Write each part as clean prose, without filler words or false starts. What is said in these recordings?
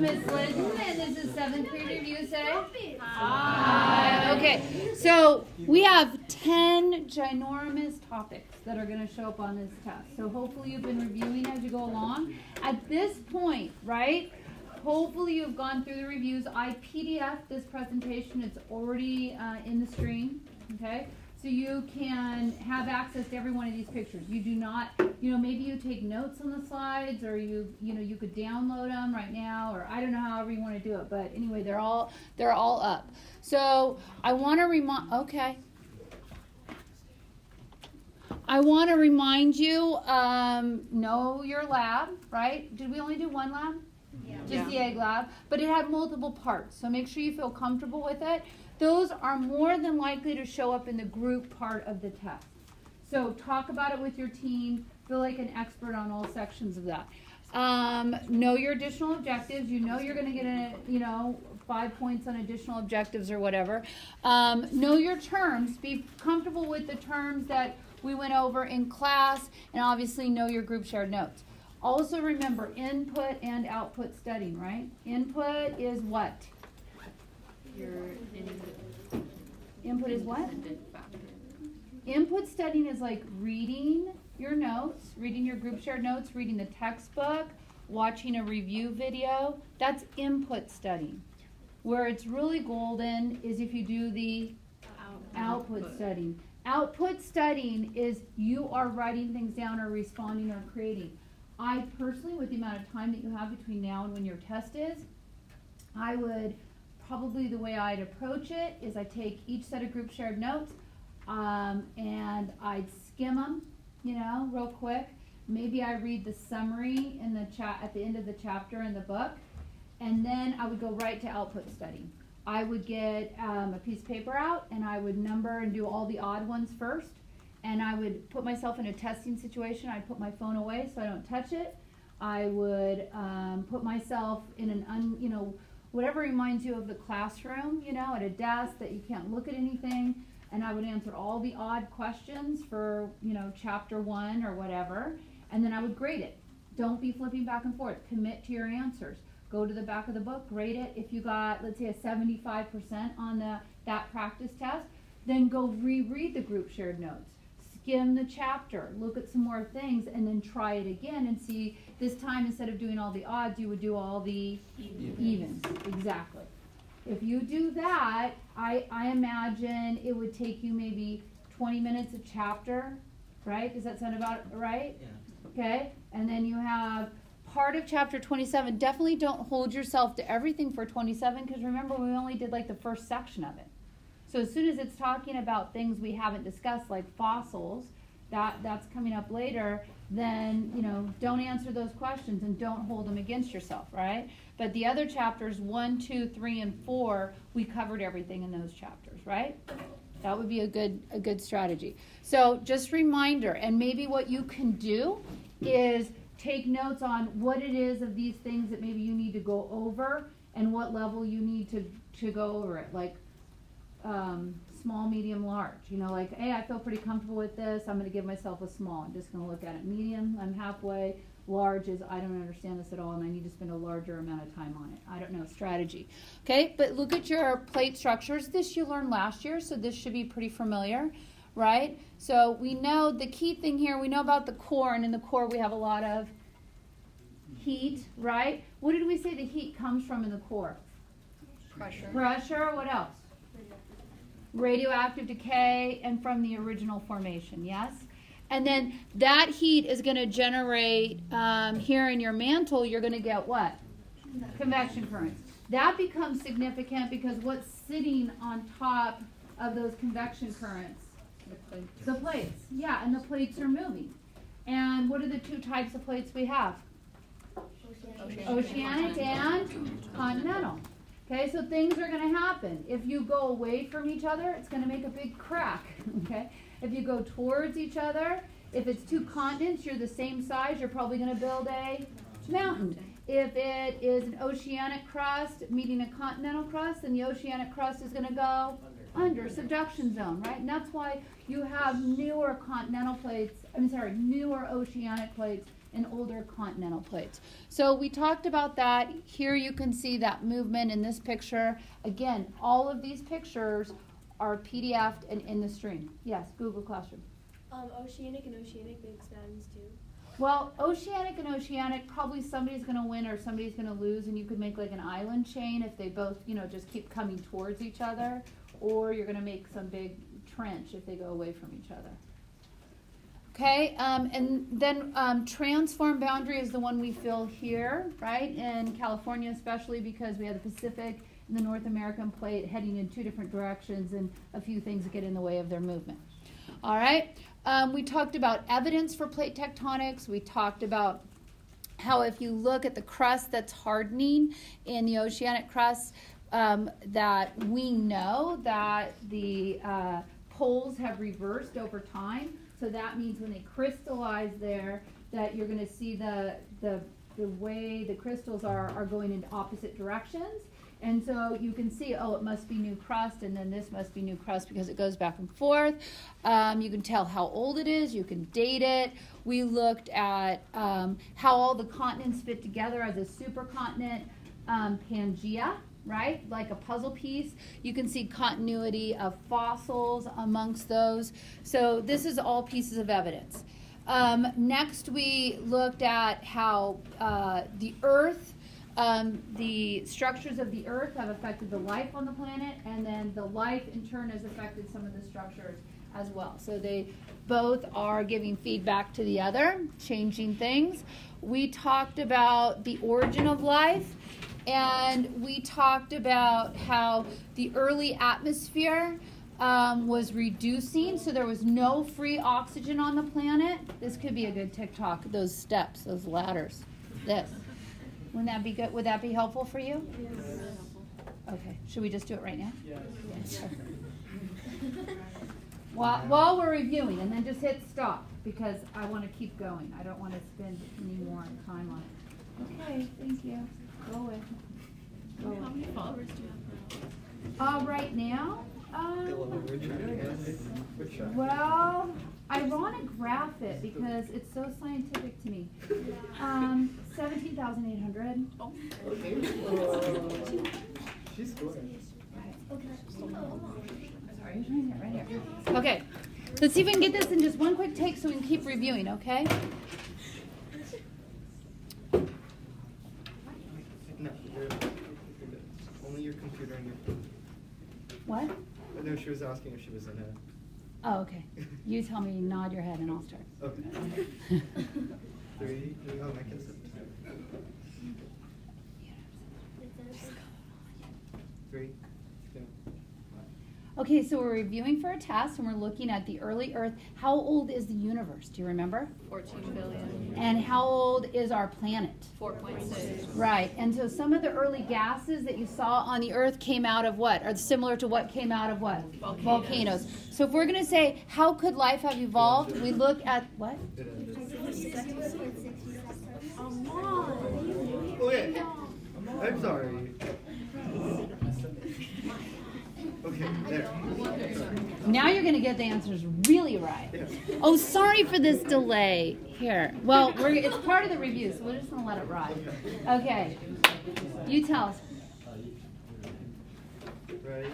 Miss Linton, and this is 7th grade review. Say hi. Okay, so we have 10 ginormous topics that are going to show up on this test. So hopefully you've been reviewing as you go along. At this point, right, hopefully you've gone through the reviews. I PDF this presentation. It's already in the stream, okay? So you can have access to every one of these pictures. You do not, maybe you take notes on the slides, or you could download them right now, or I don't know, however you want to do it. But anyway, they're all up. So I want to remind you, know your lab, right? Did we only do one lab? Yeah. Just the egg lab, but it had multiple parts. So make sure you feel comfortable with it. Those are more than likely to show up in the group part of the test. So talk about it with your team. Feel like an expert on all sections of that. Know your additional objectives. You know you're going to get 5 points on additional objectives or whatever. Know your terms. Be comfortable with the terms that we went over in class, and obviously know your group shared notes. Also remember input and output studying, right? Input is what? Input is what? Input studying is like reading your notes, reading your group shared notes, reading the textbook, watching a review video. That's input studying. Where it's really golden is if you do the output studying. Output studying is you are writing things down or responding or creating. I personally, with the amount of time that you have between now and when your test is, I would probably, the way I'd approach it is I take each set of group shared notes and I'd skim them, real quick. Maybe I read the summary in the at the end of the chapter in the book, and then I would go right to output study. I would get a piece of paper out and I would number and do all the odd ones first, and I would put myself in a testing situation. I'd put my phone away so I don't touch it. I would put myself in an whatever reminds you of the classroom, at a desk that you can't look at anything, and I would answer all the odd questions for, chapter 1 or whatever, and then I would grade it. Don't be flipping back and forth. Commit to your answers. Go to the back of the book, grade it. If you got, let's say, a 75% on that practice test, then go reread the group shared notes. Skim the chapter, look at some more things, and then try it again and see, this time instead of doing all the odds, you would do all the evens. Exactly. If you do that, I imagine it would take you maybe 20 minutes a chapter, right? Does that sound about right? Yeah. Okay, and then you have part of chapter 27. Definitely don't hold yourself to everything for 27, because remember, we only did like the first section of it. So as soon as it's talking about things we haven't discussed, like fossils, that's coming up later, then, don't answer those questions and don't hold them against yourself, right? But the other chapters, 1, 2, 3, and 4, we covered everything in those chapters, right? That would be a good strategy. So just reminder, and maybe what you can do is take notes on what it is of these things that maybe you need to go over and what level you need to go over it, like small, medium, large. Like, hey, I feel pretty comfortable with this. I'm going to give myself a small. I'm just going to look at it. Medium, I'm halfway. Large is, I don't understand this at all, and I need to spend a larger amount of time on it. I don't know, strategy. Okay, but look at your plate structures. This you learned last year, so this should be pretty familiar, right? So we know the key thing here, we know about the core, and in the core we have a lot of heat, right? What did we say the heat comes from in the core? Pressure, what else? Radioactive decay, and from the original formation, yes? And then that heat is going to generate, here in your mantle, you're going to get what? Convection currents. That becomes significant because what's sitting on top of those convection currents? The plates. Yeah, and the plates are moving. And what are the two types of plates we have? Oceanic and continental. Okay, so things are going to happen. If you go away from each other, it's going to make a big crack. Okay, if you go towards each other, if it's two continents, you're the same size, you're probably going to build a mountain. If it is an oceanic crust meeting a continental crust, then the oceanic crust is going to go under subduction zone, right? And that's why you have newer continental plates, newer oceanic plates and older continental plates. So we talked about that. Here you can see that movement in this picture. Again, all of these pictures are PDF'd and in the stream. Yes, Google Classroom. Oceanic and oceanic makes mountains too. Well, oceanic and oceanic, probably somebody's going to win or somebody's going to lose, and you could make like an island chain if they both, just keep coming towards each other, or you're going to make some big trench if they go away from each other. Okay, and then transform boundary is the one we feel here, right, in California especially because we have the Pacific and the North American plate heading in two different directions and a few things that get in the way of their movement. All right, we talked about evidence for plate tectonics. We talked about how if you look at the crust that's hardening in the oceanic crust, that we know that the poles have reversed over time. So that means when they crystallize there, that you're going to see the way the crystals are going in opposite directions. And so you can see, oh, it must be new crust, and then this must be new crust because it goes back and forth. You can tell how old it is. You can date it. We looked at how all the continents fit together as a supercontinent Pangea, right? Like a puzzle piece. You can see continuity of fossils amongst those. So this is all pieces of evidence. Next, we looked at how the Earth, the structures of the Earth have affected the life on the planet, and then the life in turn has affected some of the structures as well. So they both are giving feedback to the other, changing things. We talked about the origin of life, and we talked about how the early atmosphere was reducing, so there was no free oxygen on the planet. This could be a good TikTok, those steps, those ladders, this. Wouldn't that be good? Would that be helpful for you? Yes. Okay, should we just do it right now? Yes. Yes. While we're reviewing, and then just hit stop, because I want to keep going. I don't want to spend any more time on it. Okay, thank you. Go away. How many followers do you have now? Right now, Which well, I want to graph it because it's so scientific to me. 17,800. Oh. She's good. Sorry, right here. Okay, let's see if we can get this in just one quick take so we can keep reviewing, okay? No, you're good. Only your computer and your phone. What? No, she was asking if she was in it. Oh, okay. You tell me, nod your head, and I'll start. Okay. 3, oh, I can sit. 3, 2, 1. Okay, so we're reviewing for a test, and we're looking at the early Earth. How old is the universe? Do you remember? 14 billion. And how old is our planet? 4.6. Right, and so some of the early gases that you saw on the Earth came out of what? Are similar to what came out of what? Volcanoes. So if we're going to say, how could life have evolved? We look at what? Wait, I'm sorry. Okay, there. Now you're going to get the answers really right. Yeah. Oh, sorry for this delay. Here. Well, it's part of the review, so we're just going to let it ride. Okay. You tell us. Ready?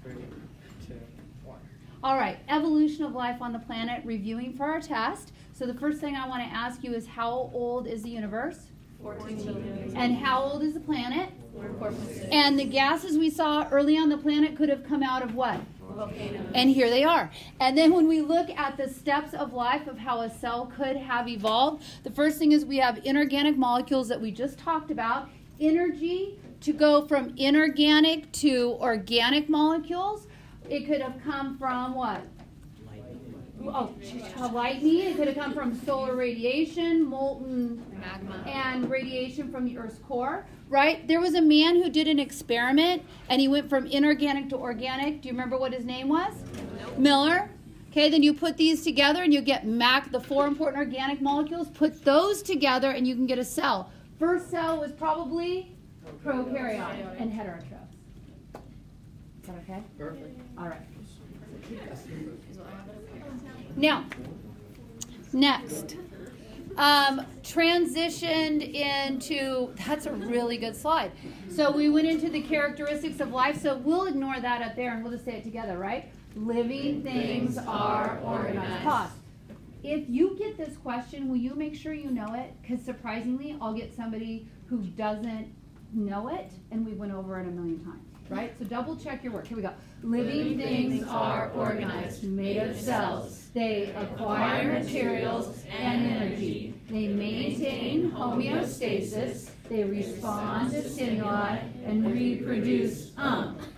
3, 2, 1. All right. Evolution of life on the planet, reviewing for our test. So the first thing I want to ask you is, how old is the universe? 14 billion. And how old is the planet? 4.6. And the gases we saw early on the planet could have come out of what? Volcanoes. And here they are. And then when we look at the steps of life of how a cell could have evolved, the first thing is we have inorganic molecules that we just talked about. Energy to go from inorganic to organic molecules. It could have come from what? Lightning. It could have come from solar radiation, molten Magma. and radiation from the Earth's core, right? There was a man who did an experiment, and he went from inorganic to organic. Do you remember what his name was? Nope. Miller. Okay, then you put these together, and you get the 4 important organic molecules. Put those together, and you can get a cell. First cell was probably prokaryotic and heterotroph. Is that okay? Perfect. All right. Now, next, transitioned into, that's a really good slide. So we went into the characteristics of life. So we'll ignore that up there and we'll just say it together, right? Living things are organized. Pause. If you get this question, will you make sure you know it? Because surprisingly, I'll get somebody who doesn't know it, and we went over it a million times, right? So double check your work. Here we go. Living things are organized, made of cells. They acquire materials and energy. They maintain homeostasis. They respond to stimuli and reproduce.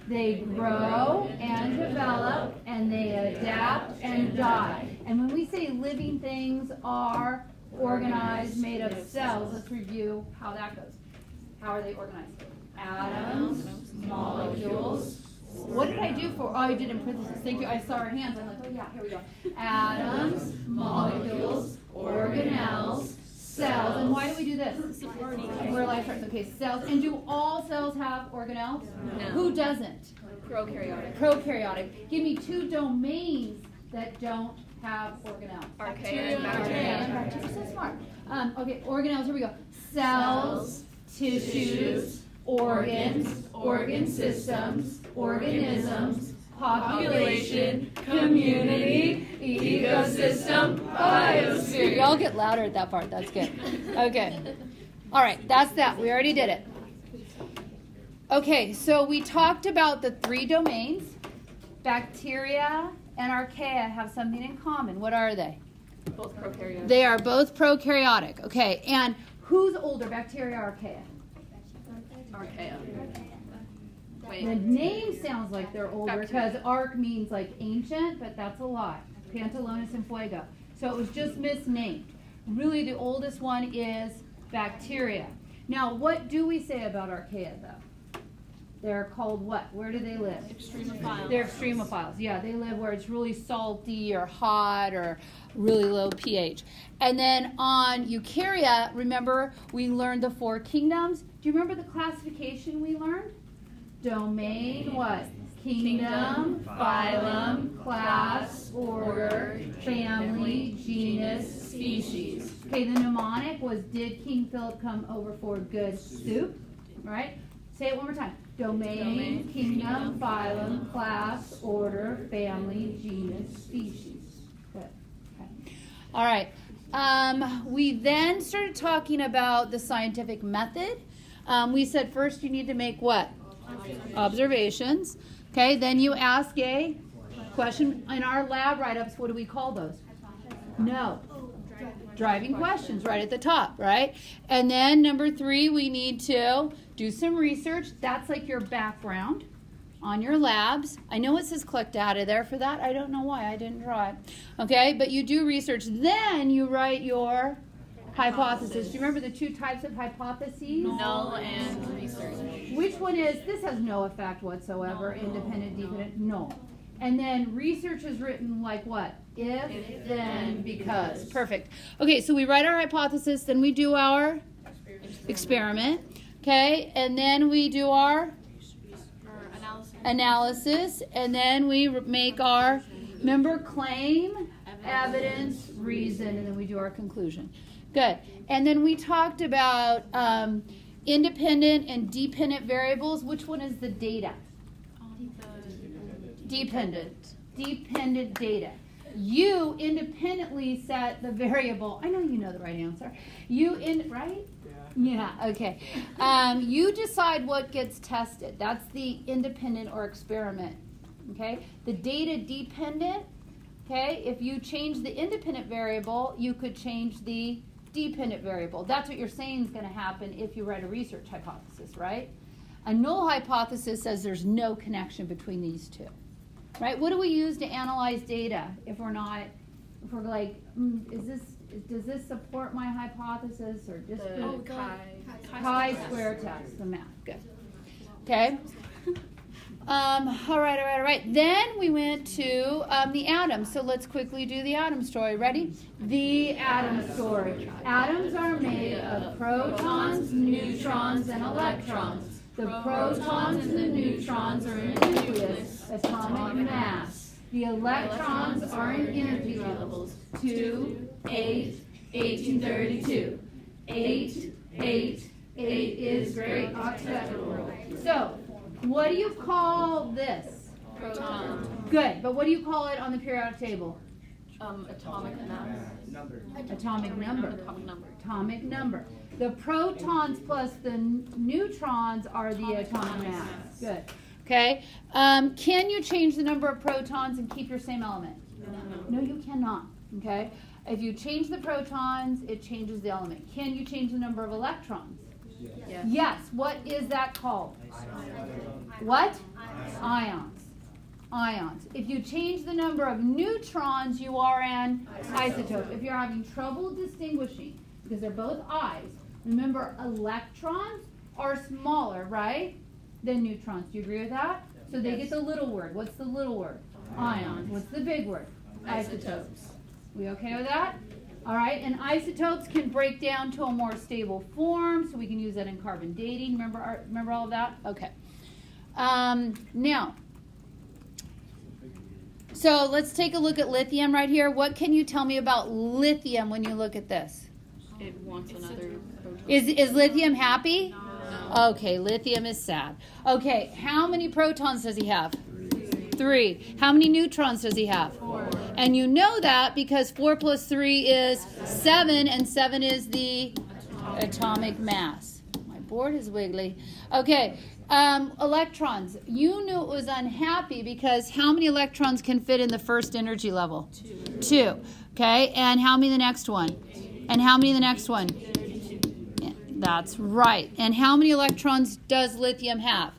They grow and develop, and they adapt and die. And when we say living things are organized, made of cells, let's review how that goes. How are they organized? Atoms, molecules. What did I do for, oh, I did in parentheses. Thank you. I saw our hands. I'm like, oh yeah, here we go. Atoms, molecules, organelles, cells. And why do we do this? We're life forms. Okay, cells. And do all cells have organelles? No. Who doesn't? Prokaryotic. Prokaryotic. Give me two domains that don't have organelles. Archaea and bacteria. You're so smart. Okay, organelles. Here we go. Cells, tissues, organs, organ systems, organisms, population, community, ecosystem, biosphere. Y'all get louder at that part. That's good. Okay. All right, that's that. We already did it. Okay, so we talked about the three domains. Bacteria and archaea have something in common. What are they? Both prokaryotic. They are both prokaryotic. Okay, and who's older, bacteria or archaea? Archaea. The Wait. name sounds like they're older Bacteria. because arc means like ancient, but that's a lie. Pantalones and fuego. So it was just misnamed. Really, the oldest one is bacteria. Now, what do we say about archaea, though? They're called what? Where do they live? Extremophiles. They're extremophiles. Yeah, they live where it's really salty or hot or really low pH. And then on eukarya, remember we learned the four kingdoms. Do you remember the classification we learned? Domain what? Kingdom, phylum, class, order, family, genus, species. Okay, the mnemonic was, did King Philip come over for good soup? Right? Say it one more time. Domain, kingdom, phylum, class, order, family, genus, species. Good. Okay. All right. We then started talking about the scientific method. We said first you need to make what? Observations. Okay, then you ask a question. In our lab write-ups, what do we call those? No. Driving questions right at the top, right? And then number 3, we need to do some research. That's like your background on your labs. I know it says click data there for that. I don't know why. I didn't draw it. Okay, but you do research. Then you write your hypothesis. Do you remember the 2 types of hypotheses? Null and research. Which one is, this has no effect whatsoever, independent, dependent, null. And then research is written like what? If, then, because. Perfect. Okay, so we write our hypothesis, then we do our experiment. Okay, and then we do our analysis, and then we make our, remember, claim, evidence, reason, and then we do our conclusion. Good. And then we talked about independent and dependent variables. Which one is the data? Dependent. Dependent data. You independently set the variable. I know you know the right answer. Right? Yeah, okay. You decide what gets tested. That's the independent or experiment. Okay? The data dependent, okay, if you change the independent variable, you could change the dependent variable. That's what you're saying is going to happen if you write a research hypothesis, right? A null hypothesis says there's no connection between these two. Right? What do we use to analyze data if we're like, does this support my hypothesis or disprove? Chi-square test, the math. Good. Okay. All right. Then we went to the atom. So let's quickly do the atom story. Ready? The atom story. Atoms are made of protons, neutrons, and electrons. The protons and the neutrons are in the nucleus, atomic mass. The electrons are in energy levels 2, 8, 1832. 8, 8, 8 is great octet. So, what do you call this? Proton. Good, but what do you call it on the periodic table? Atomic mass. Number. Atomic number. Atomic number. Atomic number. The protons plus the neutrons are the atomic mass. Good. Okay. Can you change the number of protons and keep your same element? No, you cannot. Okay. If you change the protons, it changes the element. Can you change the number of electrons? Yes. Yes. What is that called? What? Ions. Ions. If you change the number of neutrons, you are an isotope. If you're having trouble distinguishing, because they're both I's, remember electrons are smaller, right, than neutrons. Do you agree with that? So they get the little word. What's the little word? Ions. What's the big word? Isotopes. We okay with that? All right, and isotopes can break down to a more stable form, so we can use that in carbon dating. Remember all of that? Okay. Now, so let's take a look at lithium right here. What can you tell me about lithium when you look at this? It wants another proton. Is lithium happy? No. Okay, lithium is sad. Okay, how many protons does he have? 3. How many neutrons does he have? 4. And you know that because 4 plus 3 is 7, and 7 is the atomic mass. My board is wiggly. Okay, electrons. You knew it was unhappy because how many electrons can fit in the first energy level? 2. Okay, and how many the next one? And how many the next one? Yeah, that's right. And how many electrons does lithium have?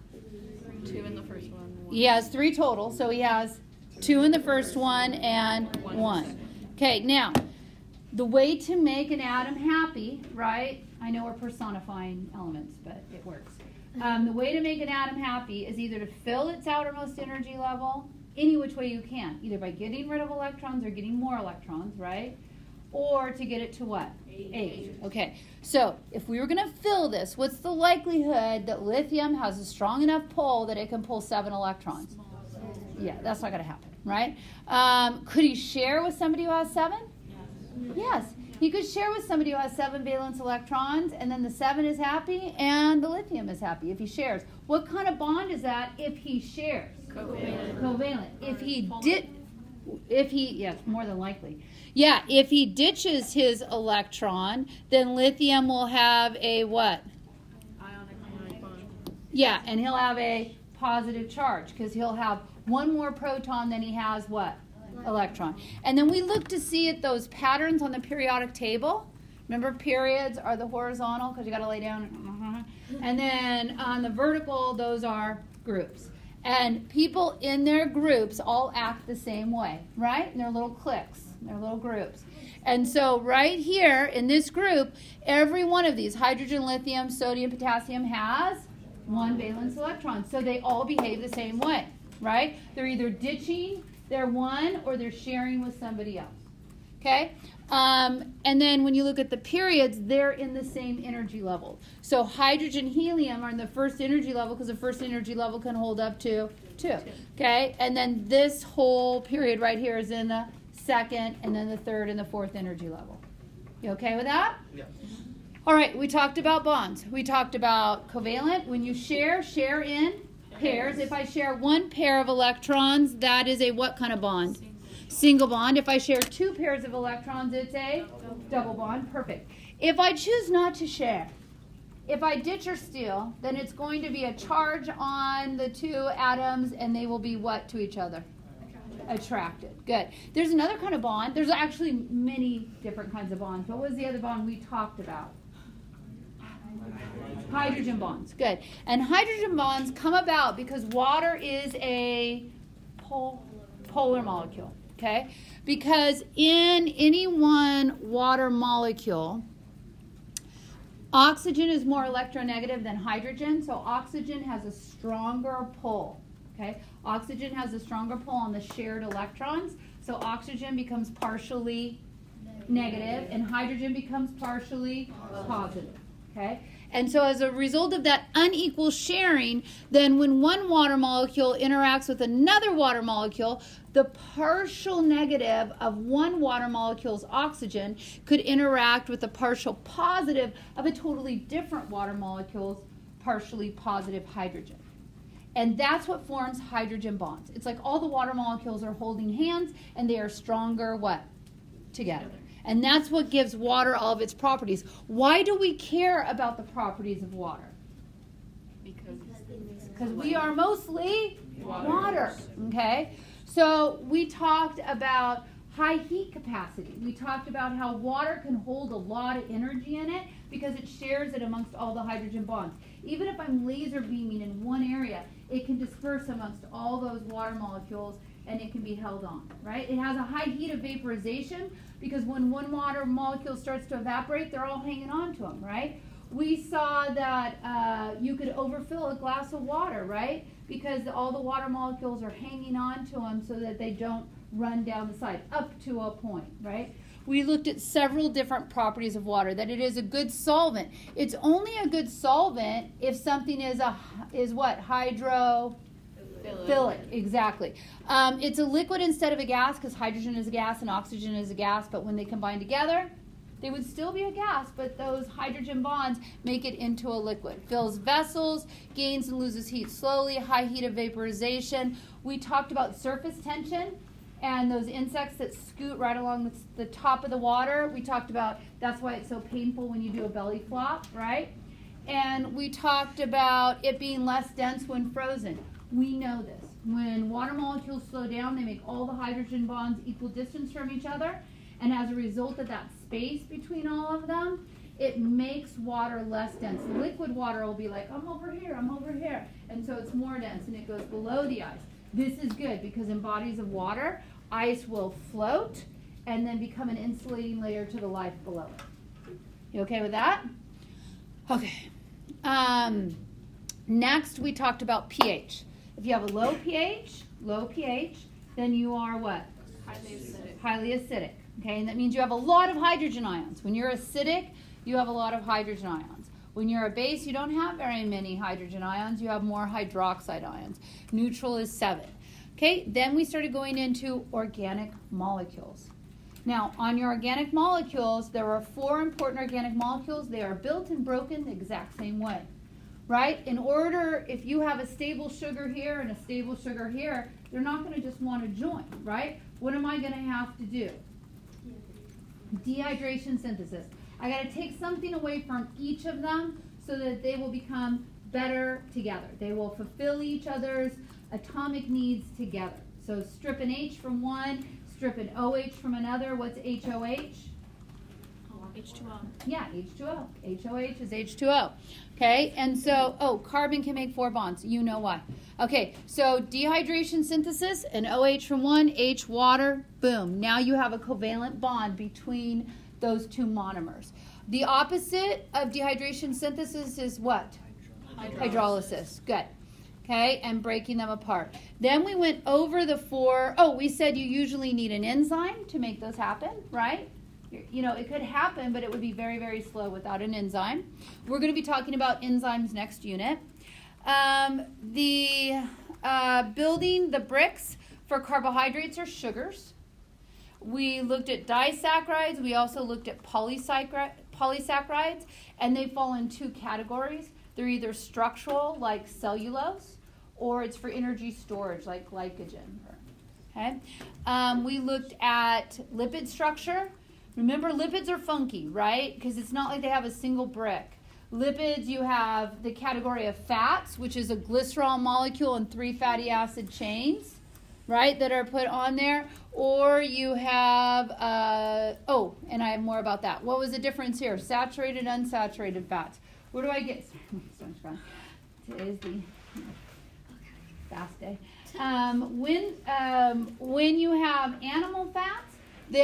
2 in the first one. He has 3 total, so he has 2 in the first one and 1. Okay, now, the way to make an atom happy, right? I know we're personifying elements, but it works. The way to make an atom happy is either to fill its outermost energy level any which way you can, either by getting rid of electrons or getting more electrons, right? Or to get it to what? 8. Okay, so if we were going to fill this, what's the likelihood that lithium has a strong enough pull that it can pull 7 electrons? Yeah, that's not going to happen, right? Could he share with somebody who has 7? Yes. He could share with somebody who has 7 valence electrons, and then the 7 is happy, and the lithium is happy if he shares. What kind of bond is that if he shares? Covalent. Covalent. Yes, more than likely. Yeah, if he ditches his electron, then lithium will have a what? Ionic bond. Yeah, and he'll have a positive charge because he'll have one more proton than he has what? Electron. And then we look to see at those patterns on the periodic table. Remember, periods are the horizontal because you got to lay down. And then on the vertical, those are groups. And people in their groups all act the same way, right? And they're little cliques, they're little groups. And so right here in this group, every one of these, hydrogen, lithium, sodium, potassium, has 1 valence electron. So they all behave the same way, right? They're either ditching their 1 or they're sharing with somebody else. Okay? And then when you look at the periods, they're in the same energy level. So hydrogen, helium are in the first energy level because the first energy level can hold up to 2. Okay? And then this whole period right here is in the second, and then the third and the fourth energy level. You okay with that? Yeah. All right, we talked about bonds. We talked about covalent. When you share in pairs. If I share 1 pair of electrons, that is a what kind of bond? Single bond. If I share 2 pairs of electrons, it's a double bond. Perfect. If I choose not to share, if I ditch or steal, then it's going to be a charge on the 2 atoms, and they will be what to each other? Attracted. Good. There's another kind of bond. There's actually many different kinds of bonds. What was the other bond we talked about? Hydrogen bonds. Good. And hydrogen bonds come about because water is a polar molecule. Okay? Because in any one water molecule, oxygen is more electronegative than hydrogen, so oxygen has a stronger pull. Okay? Oxygen has a stronger pull on the shared electrons, so oxygen becomes partially negative and hydrogen becomes partially positive. okay? And so as a result of that unequal sharing, then when one water molecule interacts with another water molecule, the partial negative of one water molecule's oxygen could interact with the partial positive of a totally different water molecule's partially positive hydrogen. And that's what forms hydrogen bonds. It's like all the water molecules are holding hands and they are stronger, what? Together. And that's what gives water all of its properties. Why do we care about the properties of water? Because we are mostly water. Okay? So we talked about high heat capacity. We talked about how water can hold a lot of energy in it because it shares it amongst all the hydrogen bonds. Even if I'm laser beaming in one area, it can disperse amongst all those water molecules and it can be held on, right? It has a high heat of vaporization because when one water molecule starts to evaporate, they're all hanging on to them, right? We saw that you could overfill a glass of water, right? Because all the water molecules are hanging on to them so that they don't run down the side, up to a point, right? We looked at several different properties of water, that it is a good solvent. It's only a good solvent if something is what? Hydrophilic, exactly. It's a liquid instead of a gas because hydrogen is a gas and oxygen is a gas, but when they combine together, they would still be a gas, but those hydrogen bonds make it into a liquid. Fills vessels, gains and loses heat slowly, high heat of vaporization. We talked about surface tension and those insects that scoot right along the top of the water. We talked about that's why it's so painful when you do a belly flop, right? And we talked about it being less dense when frozen. We know this. When water molecules slow down, they make all the hydrogen bonds equal distance from each other. And as a result of that space between all of them, it makes water less dense. Liquid water will be like, I'm over here, I'm over here. And so it's more dense and it goes below the ice. This is good because in bodies of water, ice will float and then become an insulating layer to the life below it. You okay with that? Okay. Next, we talked about pH. If you have a low pH, then you are what? Highly acidic. Okay, and that means you have a lot of hydrogen ions. When you're acidic, you have a lot of hydrogen ions. When you're a base, you don't have very many hydrogen ions. You have more hydroxide ions. Neutral is 7. Okay, then we started going into organic molecules. Now, on your organic molecules, there are 4 important organic molecules. They are built and broken the exact same way, right? In order, if you have a stable sugar here and a stable sugar here, they're not going to just want to join, right? What am I going to have to do? Dehydration synthesis. I got to take something away from each of them so that they will become better together. They will fulfill each other's atomic needs together. So strip an H from one, strip an OH from another. What's HOH? H2O. Yeah, H2O. HOH is H2O. Okay, and so, carbon can make 4 bonds. You know why. Okay, so dehydration synthesis, an OH from one, H water, boom. Now you have a covalent bond between those 2 monomers. The opposite of dehydration synthesis is what? Hydrolysis. Good. Okay, and breaking them apart. Then we went over the 4. We said you usually need an enzyme to make those happen, right? You know, it could happen, but it would be very, very slow without an enzyme. We're going to be talking about enzymes next unit. Building the bricks for carbohydrates are sugars. We looked at disaccharides. We also looked at polysaccharides, and they fall in 2 categories. They're either structural, like cellulose, or it's for energy storage, like glycogen. Okay. We looked at lipid structure. Remember, lipids are funky, right? Because it's not like they have a single brick. Lipids, you have the category of fats, which is a glycerol molecule and 3 fatty acid chains, right, that are put on there. Or you have, and I have more about that. What was the difference here? Saturated, unsaturated fats. Where do I get, today's the fast day. When you have animal fats,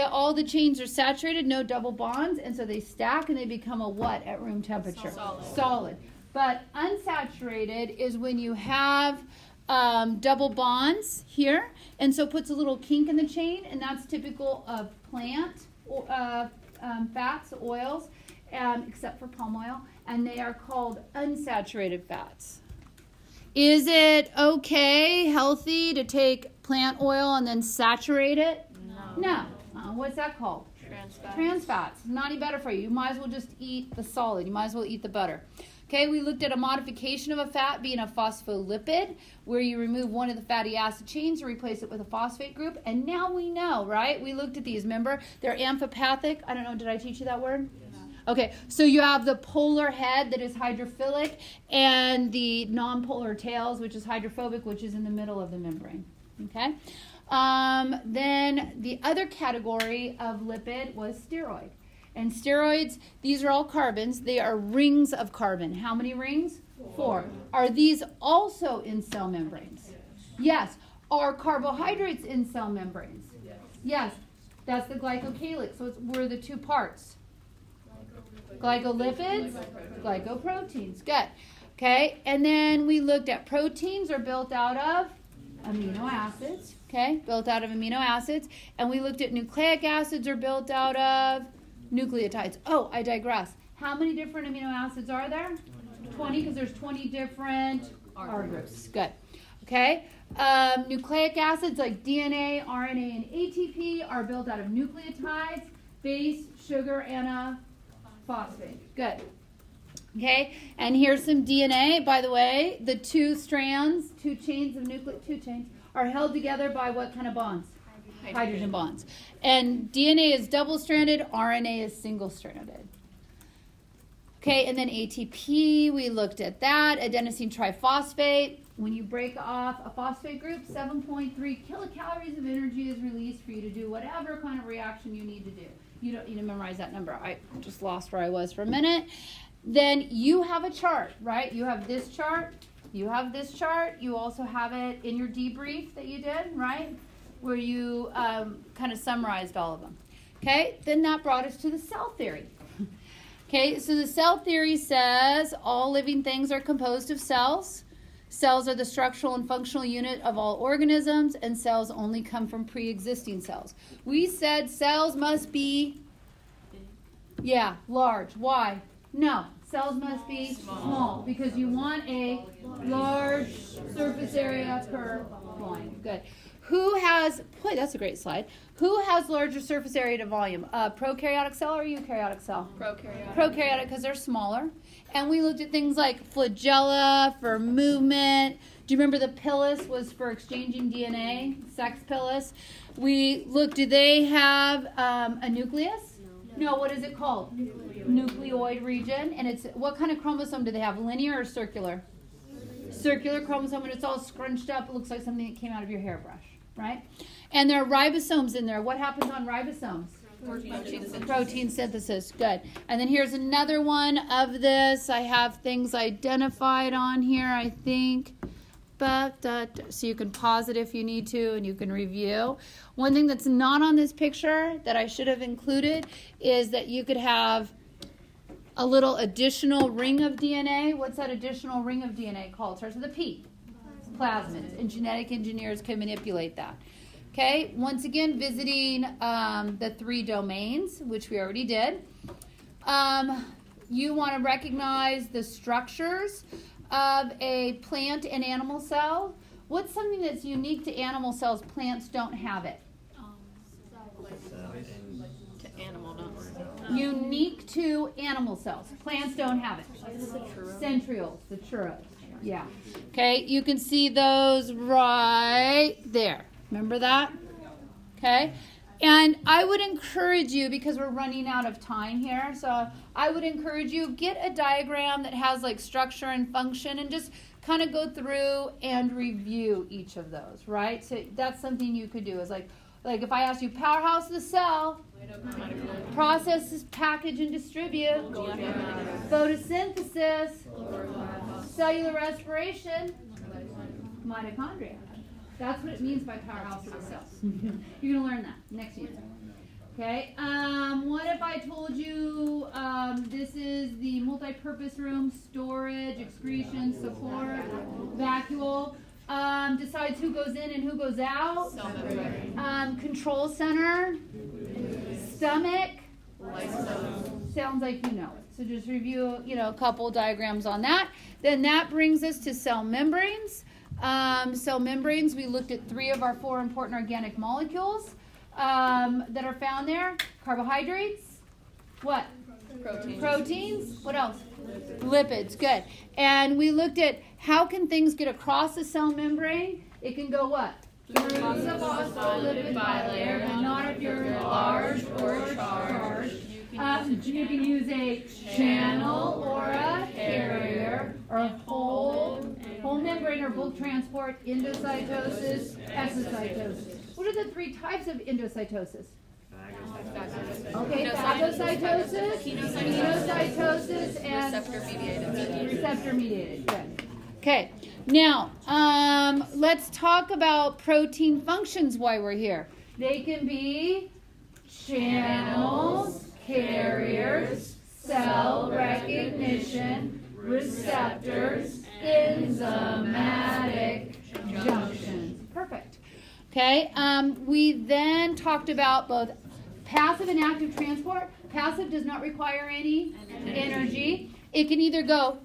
all the chains are saturated, no double bonds, and so they stack and they become a what at room temperature? Solid. But unsaturated is when you have double bonds here, and so it puts a little kink in the chain, and that's typical of plant fats, oils, except for palm oil, and they are called unsaturated fats. Is it okay, healthy, to take plant oil and then saturate it? No. What's that called? Trans fats. Not any better for you. You might as well just eat the solid. You might as well eat the butter. Okay, we looked at a modification of a fat being a phospholipid, where you remove one of the fatty acid chains and replace it with a phosphate group. And now we know, right? We looked at these, remember? They're amphipathic. I don't know, did I teach you that word? Okay, so you have the polar head that is hydrophilic and the non-polar tails, which is hydrophobic, which is in the middle of the membrane. Okay? Then the other category of lipid was steroid. And steroids, these are all carbons. They are rings of carbon. How many rings? 4. Are these also in cell membranes? Yes. Are carbohydrates in cell membranes? Yes. That's the glycocalyx. So we're the 2 parts. Glycolipids, glycoproteins. Good. Okay, and then we looked at proteins are built out of amino acids. Okay, built out of amino acids. And we looked at nucleic acids are built out of nucleotides. Oh, I digress. How many different amino acids are there? 20, because there's 20 different R groups. Good. Okay. Nucleic acids like DNA, RNA, and ATP are built out of nucleotides, base, sugar, and a phosphate. Good. Okay, and here's some DNA. By the way, the 2 strands, 2 chains of two chains, are held together by what kind of bonds? Hydrogen bonds. And DNA is double-stranded, RNA is single-stranded. Okay, and then ATP, we looked at that. Adenosine triphosphate. When you break off a phosphate group, 7.3 kilocalories of energy is released for you to do whatever kind of reaction you need to do. You don't need to memorize that number. I just lost where I was for a minute. Then you have a chart, right? You have this chart. You have this chart. You also have it in your debrief that you did, right? Where you kind of summarized all of them. Okay, then that brought us to the cell theory. Okay, so the cell theory says all living things are composed of cells. Cells are the structural and functional unit of all organisms, and cells only come from pre-existing cells. We said cells must be, large. Why? No, cells must be small because you want a large surface area per volume. Good. Who has, boy, that's a great slide. Who has larger surface area to volume? Prokaryotic cell or eukaryotic cell? Prokaryotic. Prokaryotic because they're smaller. And we looked at things like flagella for movement. Do you remember the pilus was for exchanging DNA? Sex pilus. We looked, do they have a nucleus? No, what is it called? Nucleoid region. And it's, what kind of chromosome do they have? Linear or circular? Circular chromosome, and it's all scrunched up. It looks like something that came out of your hairbrush, right? And there are ribosomes in there. What happens on ribosomes? Protein synthesis. Good. And then here's another one of this. I have things identified on here, I think. But so you can pause it if you need to, and you can review. One thing that's not on this picture that I should have included is that you could have a little additional ring of DNA. What's that additional ring of DNA called? It starts with a P. Plasmids. And genetic engineers can manipulate that. Okay, once again, visiting the 3 domains, which we already did. You want to recognize the structures of a plant and animal cell. What's something that's unique to animal cells? Plants don't have it. To animal, not Unique to animal cells. Plants don't have it. Centrioles, the churros. Yeah. Okay, you can see those right there. Remember that? Okay. And I would encourage you, because we're running out of time here, so I would encourage you, get a diagram that has like structure and function and just kind of go through and review each of those, right? So that's something you could do is like if I asked you, powerhouse of the cell, process, package, and distribute, photosynthesis, cellular respiration, mitochondria. That's what it means by powerhouse of the cells. You're going to learn that next year. Okay. What if I told you this is the multi-purpose room, storage, excretion, support, vacuole, decides who goes in and who goes out, control center, stomach, sounds like you know it. So just review, a couple diagrams on that. Then that brings us to cell membranes. Cell membranes, we looked at 3 of our 4 important organic molecules that are found there. Carbohydrates. What? Proteins. What else? Lipids. Good. And we looked at how can things get across the cell membrane. It can go what? Through the phospholipid bilayer, and not if you're large or charged. You can use a channel or a carrier or a whole membrane or bulk transport, endocytosis, exocytosis. What are the 3 types of endocytosis? Okay, phagocytosis, kenocytosis, and receptor-mediated. Good. Okay, now let's talk about protein functions while we're here. They can be channels, carriers, cell recognition, receptors, enzymatic junctions. Perfect. Okay, we then talked about both passive and active transport. Passive does not require any energy. It can either go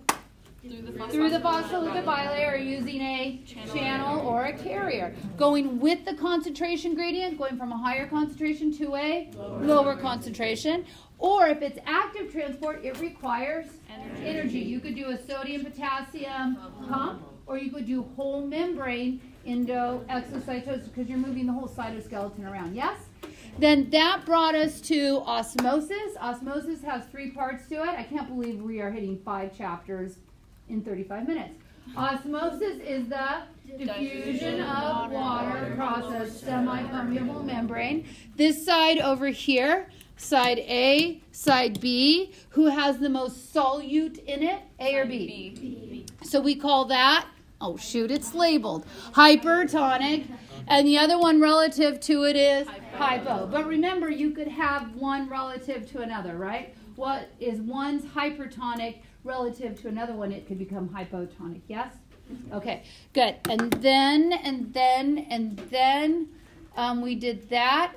through the phospholipid bilayer or using a channel or a carrier. Going with the concentration gradient, going from a higher concentration to a lower concentration. Or if it's active transport, it requires energy. You could do a sodium-potassium pump, or you could do whole membrane endocytosis because you're moving the whole cytoskeleton around. Yes? Then that brought us to osmosis. Osmosis has 3 parts to it. I can't believe we are hitting 5 chapters in 35 minutes. Osmosis is the diffusion of water across a semi-permeable membrane. This side over here, side A, side B, who has the most solute in it, A or B? B. So we call that, oh shoot, it's labeled, hypertonic. And the other one relative to it is hypo. But remember, you could have one relative to another, right? What is one's hypertonic relative to another one? It could become hypotonic, yes? Okay, good. And then we did that.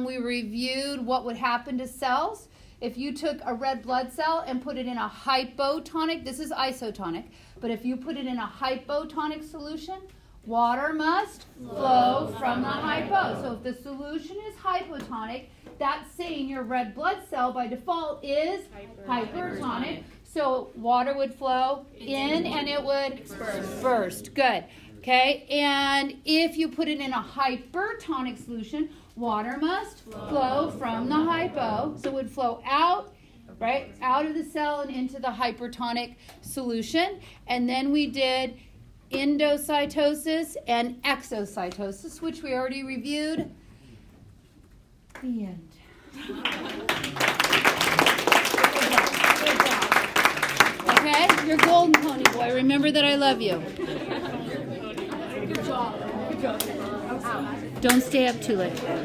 We reviewed what would happen to cells. If you took a red blood cell and put it in a hypotonic, this is isotonic, but if you put it in a hypotonic solution, water must flow from the hypo. So if the solution is hypotonic, that's saying your red blood cell by default is hypertonic. So water would flow in and it would burst. Good. Okay. And if you put it in a hypertonic solution, water must flow from the hypo. So it would flow out, right, out of the cell and into the hypertonic solution. And then we did endocytosis and exocytosis, which we already reviewed. The end. Okay? You're golden, pony boy. Remember that I love you. Good job. Don't stay up too late.